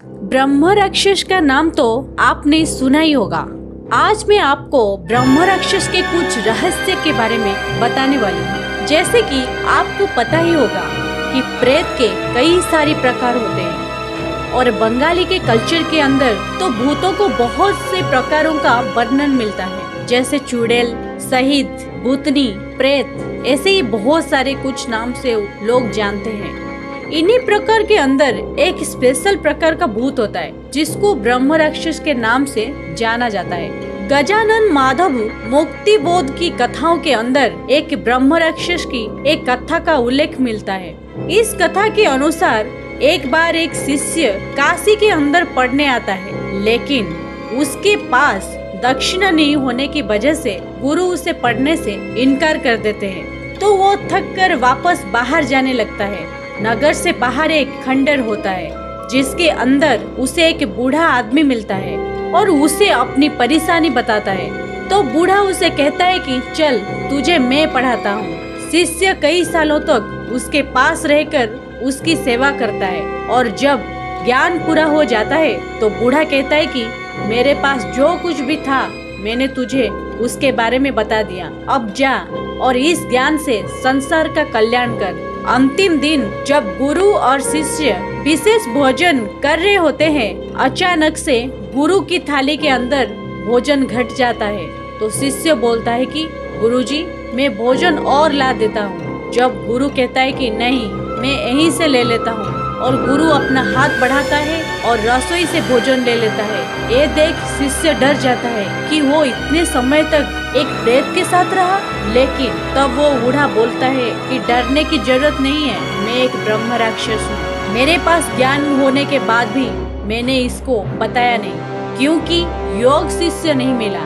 ब्रह्म राक्षस का नाम तो आपने सुना ही होगा। आज मैं आपको ब्रह्म राक्षस के कुछ रहस्य के बारे में बताने वाली हूँ। जैसे कि आपको पता ही होगा कि प्रेत के कई सारे प्रकार होते हैं और बंगाली के कल्चर के अंदर तो भूतों को बहुत से प्रकारों का वर्णन मिलता है, जैसे चुड़ैल, शहीद, भूतनी, प्रेत, ऐसे ही बहुत सारे कुछ नाम से लोग जानते हैं। इन्हीं प्रकार के अंदर एक स्पेशल प्रकार का भूत होता है जिसको ब्रह्म राक्षस के नाम से जाना जाता है। गजानन माधव मुक्ति बोध की कथाओं के अंदर एक ब्रह्म राक्षस की एक कथा का उल्लेख मिलता है। इस कथा के अनुसार एक बार एक शिष्य काशी के अंदर पढ़ने आता है, लेकिन उसके पास दक्षिणा नहीं होने की वजह से गुरु उसे पढ़ने से इनकार कर देते हैं। तो वो थक कर वापस बाहर जाने लगता है। नगर से बाहर एक खंडर होता है जिसके अंदर उसे एक बूढ़ा आदमी मिलता है और उसे अपनी परेशानी बताता है। तो बूढ़ा उसे कहता है कि चल तुझे मैं पढ़ाता हूँ। शिष्य कई सालों तक उसके पास रहकर उसकी सेवा करता है और जब ज्ञान पूरा हो जाता है तो बूढ़ा कहता है कि मेरे पास जो कुछ भी था मैंने तुझे उसके बारे में बता दिया, अब जा और इस ज्ञान से संसार का कल्याण कर। अंतिम दिन जब गुरु और शिष्य विशेष भोजन कर रहे होते हैं, अचानक से गुरु की थाली के अंदर भोजन घट जाता है। तो शिष्य बोलता है कि गुरुजी मैं भोजन और ला देता हूँ। जब गुरु कहता है कि नहीं मैं यहीं से ले लेता हूँ, और गुरु अपना हाथ बढ़ाता है और रसोई से भोजन ले लेता है। ये देख शिष्य डर जाता है कि वो इतने समय तक एक प्रेत के साथ रहा। लेकिन तब वो बूढ़ा बोलता है कि डरने की जरूरत नहीं है, मैं एक ब्रह्म राक्षस हूँ। मेरे पास ज्ञान होने के बाद भी मैंने इसको बताया नहीं, क्योंकि योग शिष्य नहीं मिला,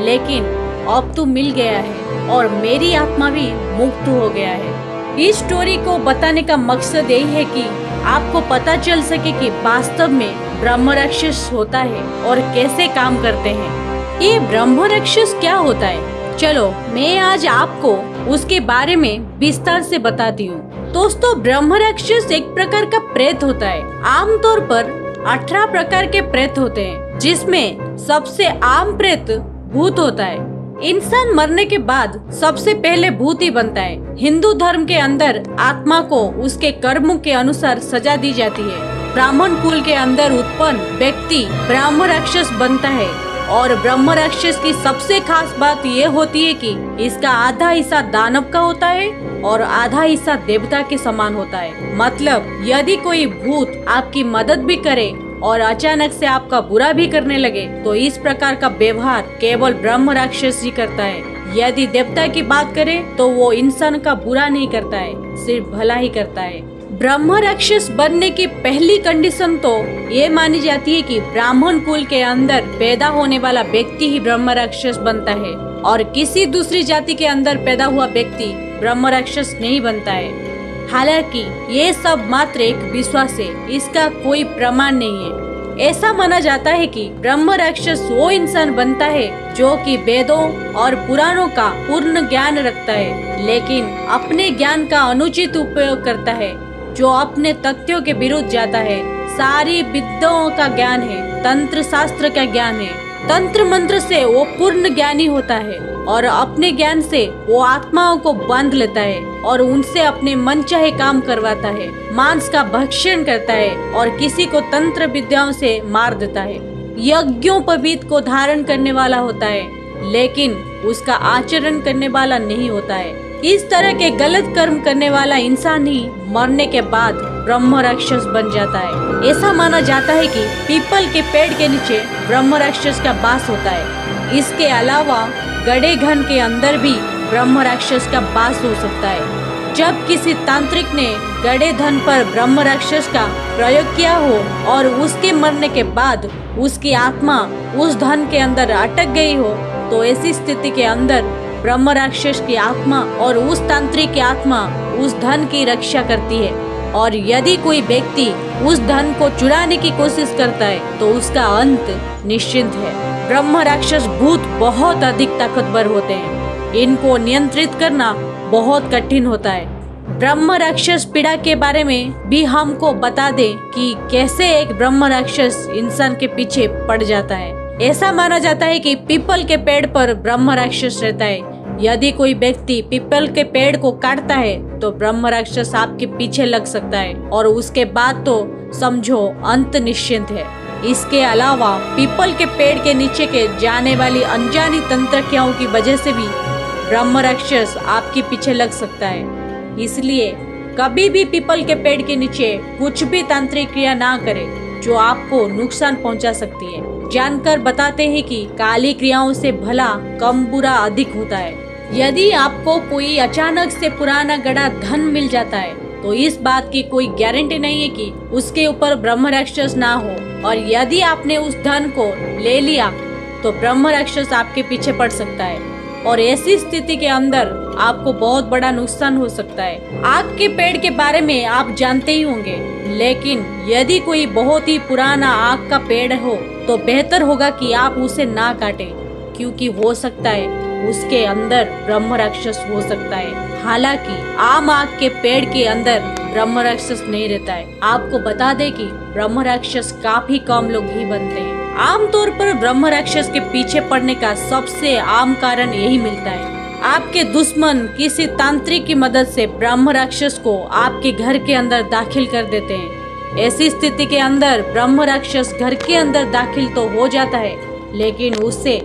लेकिन अब तो मिल गया है और मेरी आत्मा भी मुक्त हो गया है। इस स्टोरी को बताने का मकसद यही है कि आपको पता चल सके कि वास्तव में ब्रह्म राक्षस होता है और कैसे काम करते हैं। ये ब्रह्म राक्षस क्या होता है, चलो मैं आज आपको उसके बारे में विस्तार से बताती हूँ। दोस्तों, ब्रह्म राक्षस एक प्रकार का प्रेत होता है। आमतौर पर 18 प्रकार के प्रेत होते हैं, जिसमें सबसे आम प्रेत भूत होता है। इंसान मरने के बाद सबसे पहले भूत ही बनता है। हिंदू धर्म के अंदर आत्मा को उसके कर्मों के अनुसार सजा दी जाती है। ब्राह्मण कुल के अंदर उत्पन्न व्यक्ति ब्रह्म राक्षस बनता है और ब्रह्म राक्षस की सबसे खास बात ये होती है कि इसका आधा हिस्सा दानव का होता है और आधा हिस्सा देवता के समान होता है। मतलब यदि कोई भूत आपकी मदद भी करे और अचानक से आपका बुरा भी करने लगे तो इस प्रकार का व्यवहार केवल ब्रह्म राक्षस ही करता है। यदि देवता की बात करें तो वो इंसान का बुरा नहीं करता है, सिर्फ भला ही करता है। ब्रह्म राक्षस बनने की पहली कंडीशन तो ये मानी जाती है कि ब्राह्मण कुल के अंदर पैदा होने वाला व्यक्ति ही ब्रह्म राक्षस बनता है और किसी दूसरी जाति के अंदर पैदा हुआ व्यक्ति ब्रह्म राक्षस नहीं बनता है। हालांकि ये सब मात्र एक विश्वास है, इसका कोई प्रमाण नहीं है। ऐसा माना जाता है कि ब्रह्म राक्षस वो इंसान बनता है जो कि वेदों और पुराणों का पूर्ण ज्ञान रखता है, लेकिन अपने ज्ञान का अनुचित उपयोग करता है, जो अपने तथ्यों के विरुद्ध जाता है। सारी विद्याओं का ज्ञान है, तंत्र शास्त्र का ज्ञान है, तंत्र मंत्र से वो पूर्ण ज्ञानी होता है और अपने ज्ञान से वो आत्माओं को बांध लेता है और उनसे अपने मनचाहे काम करवाता है, मांस का भक्षण करता है और किसी को तंत्र विद्याओं से मार देता है। यज्ञोपवीत को धारण करने वाला होता है, लेकिन उसका आचरण करने वाला नहीं होता है। इस तरह के गलत कर्म करने वाला इंसान ही मरने के बाद ब्रह्म राक्षस बन जाता है। ऐसा माना जाता है कि पीपल के पेड़ के नीचे ब्रह्म राक्षस का वास होता है। इसके अलावा गड़े घन के अंदर भी ब्रह्म राक्षस का वास हो सकता है। जब किसी तांत्रिक ने गड़े धन पर ब्रह्म राक्षस का प्रयोग किया हो और उसके मरने के बाद उसकी आत्मा उस धन के अंदर अटक गई हो, तो ऐसी स्थिति के अंदर ब्रह्म राक्षस की आत्मा और उस तांत्रिक की आत्मा उस धन की रक्षा करती है। और यदि कोई व्यक्ति उस धन को चुराने की कोशिश करता है तो उसका अंत निश्चित है। ब्रह्म राक्षस भूत बहुत अधिक ताकतवर होते हैं, इनको नियंत्रित करना बहुत कठिन होता है। ब्रह्म राक्षस पीड़ा के बारे में भी हमको बता दे कि कैसे एक ब्रह्म राक्षस इंसान के पीछे पड़ जाता है। ऐसा माना जाता है कि पीपल के पेड़ पर ब्रह्म राक्षस रहता है। यदि कोई व्यक्ति पीपल के पेड़ को काटता है तो ब्रह्म राक्षस आपके पीछे लग सकता है और उसके बाद तो समझो अंत निश्चित है। इसके अलावा पीपल के पेड़ के नीचे के जाने वाली अनजानी तंत्र क्रियाओं की वजह से भी ब्रह्म राक्षस आपके पीछे लग सकता है। इसलिए कभी भी पीपल के पेड़ के नीचे कुछ भी तांत्रिक क्रिया ना करें जो आपको नुकसान पहुंचा सकती है। जानकर बताते हैं कि काली क्रियाओं से भला कम बुरा अधिक होता है। यदि आपको कोई अचानक से पुराना गड़ा धन मिल जाता है तो इस बात की कोई गारंटी नहीं है कि उसके ऊपर ब्रह्म राक्षस ना हो, और यदि आपने उस धन को ले लिया तो ब्रह्म राक्षस आपके पीछे पड़ सकता है और ऐसी स्थिति के अंदर आपको बहुत बड़ा नुकसान हो सकता है। आग के पेड़ के बारे में आप जानते ही होंगे, लेकिन यदि कोई बहुत ही पुराना आग का पेड़ हो तो बेहतर होगा कि आप उसे ना काटें, क्योंकि हो सकता है उसके अंदर ब्रह्म राक्षस हो सकता है। हालांकि आम आग के पेड़ के अंदर ब्रह्म राक्षस नहीं रहता है। आपको बता दें कि ब्रह्म राक्षस काफी कम लोग ही बनते हैं। आमतौर पर ब्रह्म राक्षस के पीछे पड़ने का सबसे आम कारण यही मिलता है, आपके दुश्मन किसी तांत्रिक की मदद से ब्रह्म राक्षस को आपके घर के अंदर दाखिल कर देते हैं। ऐसी स्थिति के अंदर ब्रह्म राक्षस घर के अंदर दाखिल तो हो जाता है, लेकिन उससे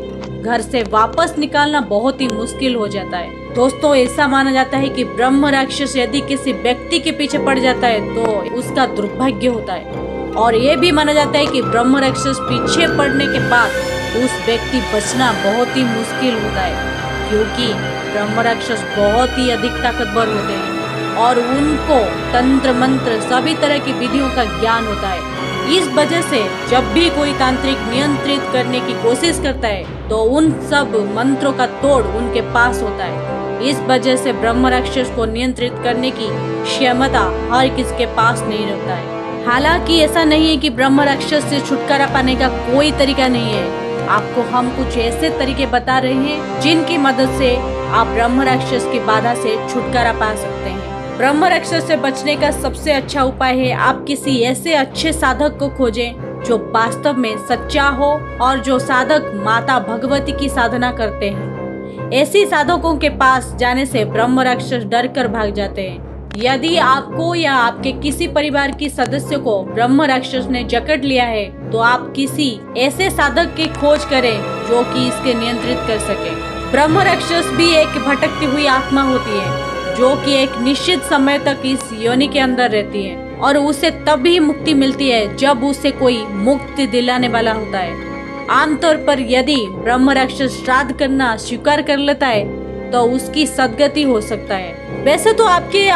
घर से वापस निकालना बहुत ही मुश्किल हो जाता है। दोस्तों, ऐसा माना जाता है कि ब्रह्म राक्षस यदि किसी व्यक्ति के पीछे पड़ जाता है तो उसका दुर्भाग्य होता है, और ये भी माना जाता है कि ब्रह्म राक्षस पीछे पड़ने के बाद उस व्यक्ति बचना बहुत ही मुश्किल होता है, क्योंकि ब्रह्म राक्षस बहुत ही अधिक ताकतवर होते हैं और उनको तंत्र मंत्र सभी तरह की विधियों का ज्ञान होता है। इस वजह से जब भी कोई तांत्रिक नियंत्रित करने की कोशिश करता है तो उन सब मंत्रों का तोड़ उनके पास होता है। इस वजह से ब्रह्म राक्षस को नियंत्रित करने की क्षमता हर किसी के पास नहीं रहता है। हालांकि ऐसा नहीं है कि ब्रह्म राक्षस से छुटकारा पाने का कोई तरीका नहीं है। आपको हम कुछ ऐसे तरीके बता रहे हैं जिनकी मदद से आप ब्रह्म राक्षस की बाधा से छुटकारा पा सकते हैं। ब्रह्म राक्षस से बचने का सबसे अच्छा उपाय है आप किसी ऐसे अच्छे साधक को खोजें जो वास्तव में सच्चा हो और जो साधक माता भगवती की साधना करते हैं। ऐसी साधकों के पास जाने से ब्रह्म राक्षस डर कर भाग जाते हैं। यदि आपको या आपके किसी परिवार की सदस्य को ब्रह्म राक्षस ने जकड़ लिया है तो आप किसी ऐसे साधक की खोज करें जो कि इसके नियंत्रित कर सके। ब्रह्म राक्षस भी एक भटकती हुई आत्मा होती है जो कि एक निश्चित समय तक इस योनि के अंदर रहती है और उसे तभी मुक्ति मिलती है जब उसे कोई मुक्ति दिलाने वाला होता है। आमतौर पर यदि ब्रह्म राक्षस श्राद्ध करना स्वीकार कर लेता है तो उसकी सदगति हो सकता है। वैसे तो आपके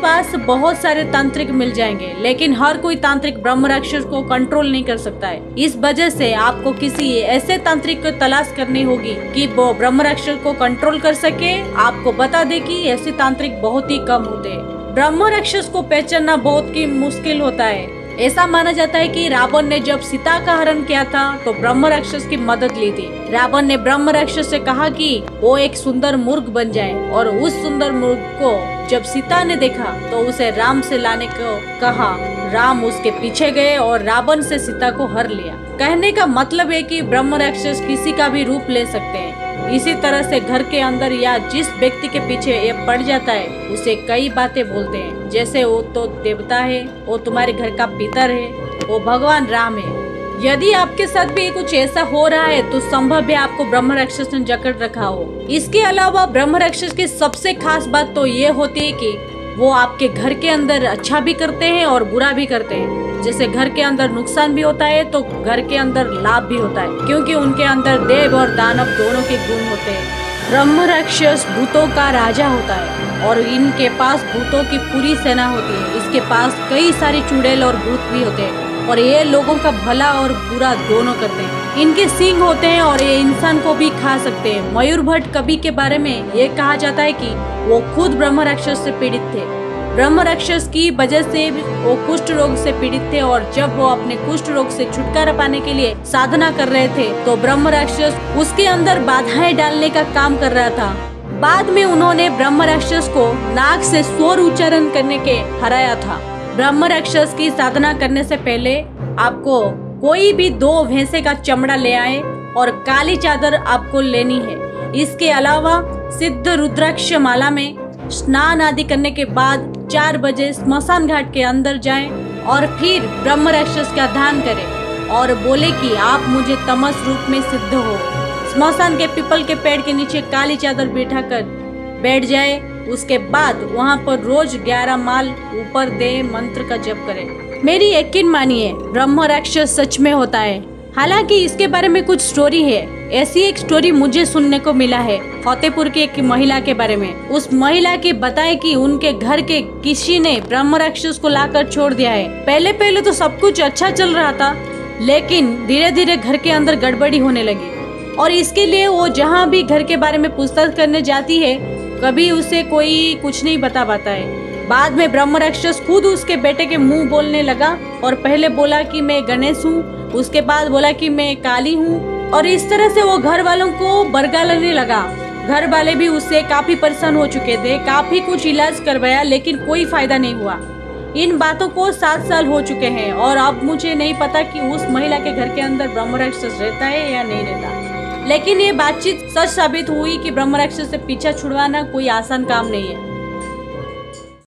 पास बहुत सारे तांत्रिक मिल जाएंगे, लेकिन हर कोई तांत्रिक ब्रह्म राक्षस को कंट्रोल नहीं कर सकता है। इस वजह से आपको किसी ऐसे तांत्रिक को तलाश करनी होगी कि वो ब्रह्म राक्षस को कंट्रोल कर सके। आपको बता दे कि ऐसे तांत्रिक बहुत ही कम होते हैं। ब्रह्म राक्षस को पहचानना बहुत ही मुश्किल होता है। ऐसा माना जाता है कि रावण ने जब सीता का हरण किया था तो ब्रह्म राक्षस की मदद ली थी। रावण ने ब्रह्म राक्षस से कहा कि वो एक सुंदर मुर्ग बन जाए, और उस सुंदर मुर्ग को जब सीता ने देखा तो उसे राम से लाने को कहा। राम उसके पीछे गए और रावण से सीता को हर लिया। कहने का मतलब है कि ब्रह्म राक्षस किसी का भी रूप ले सकते हैं। इसी तरह से घर के अंदर या जिस व्यक्ति के पीछे ये पड़ जाता है उसे कई बातें बोलते हैं, जैसे वो तो देवता है, वो तुम्हारे घर का पितर है, वो भगवान राम है। यदि आपके साथ भी कुछ ऐसा हो रहा है तो संभव है आपको ब्रह्म राक्षस ने जकड़ रखा हो। इसके अलावा ब्रह्म राक्षस की सबसे खास बात तो ये होती है कि वो आपके घर के अंदर अच्छा भी करते हैं और बुरा भी करते हैं। जैसे घर के अंदर नुकसान भी होता है तो घर के अंदर लाभ भी होता है, क्योंकि उनके अंदर देव और दानव दोनों के गुण होते हैं। ब्रह्म राक्षस भूतों का राजा होता है और इनके पास भूतों की पूरी सेना होती है। इसके पास कई सारी चुड़ैल और भूत भी होते हैं और ये लोगों का भला और बुरा दोनों करते हैं। इनके सींग होते हैं और ये इंसान को भी खा सकते हैं। मयूर भट्ट कवि के बारे में ये कहा जाता है कि वो खुद ब्रह्म राक्षस से पीड़ित थे। ब्रह्म राक्षस की वजह से वो कुष्ठ रोग से पीड़ित थे और जब वो अपने कुष्ठ रोग से छुटकारा पाने के लिए साधना कर रहे थे तो ब्रह्म राक्षस उसके अंदर बाधाएं डालने का काम कर रहा था। बाद में उन्होंने ब्रह्म राक्षस को नाक से स्वर उच्चारण करने के हराया था। ब्रह्म राक्षस की साधना करने से पहले आपको कोई भी 2 भैंसे का चमड़ा ले आए और काली चादर आपको लेनी है। इसके अलावा सिद्ध रुद्राक्ष माला में स्नान आदि करने के बाद 4 बजे स्मशान घाट के अंदर जाएं और फिर ब्रह्म राक्षस का ध्यान करें और बोले कि आप मुझे तमस रूप में सिद्ध हो। स्मशान के पीपल के पेड़ के नीचे काली चादर बिठा कर बैठ जाए। उसके बाद वहाँ पर रोज 11 माल ऊपर दे मंत्र का जप करें। मेरी यकीन मानिए, ब्रह्म राक्षस सच में होता है। हालांकि इसके बारे में कुछ स्टोरी है। ऐसी एक स्टोरी मुझे सुनने को मिला है फतेहपुर की एक महिला के बारे में। उस महिला के बताए कि उनके घर के किसी ने ब्रह्म राक्षस को लाकर छोड़ दिया है। पहले तो सब कुछ अच्छा चल रहा था, लेकिन धीरे धीरे घर के अंदर गड़बड़ी होने लगी और इसके लिए वो जहाँ भी घर के बारे में पूछताछ करने जाती है, कभी उसे कोई कुछ नहीं बता पाता है। बाद में ब्रह्म राक्षस खुद उसके बेटे के मुंह बोलने लगा और पहले बोला कि मैं गणेश हूँ, उसके बाद बोला कि मैं काली हूँ और इस तरह से वो घर वालों को बरगलाने लगा। घर वाले भी उससे काफी परेशान हो चुके थे, काफी कुछ इलाज करवाया लेकिन कोई फायदा नहीं हुआ। इन बातों को 7 साल हो चुके हैं और अब मुझे नहीं पता कि उस महिला के घर के अंदर ब्रह्म राक्षस रहता है या नहीं रहता। लेकिन ये बातचीत सच साबित हुई कि ब्रह्म राक्षस से पीछा छुड़वाना कोई आसान काम नहीं है।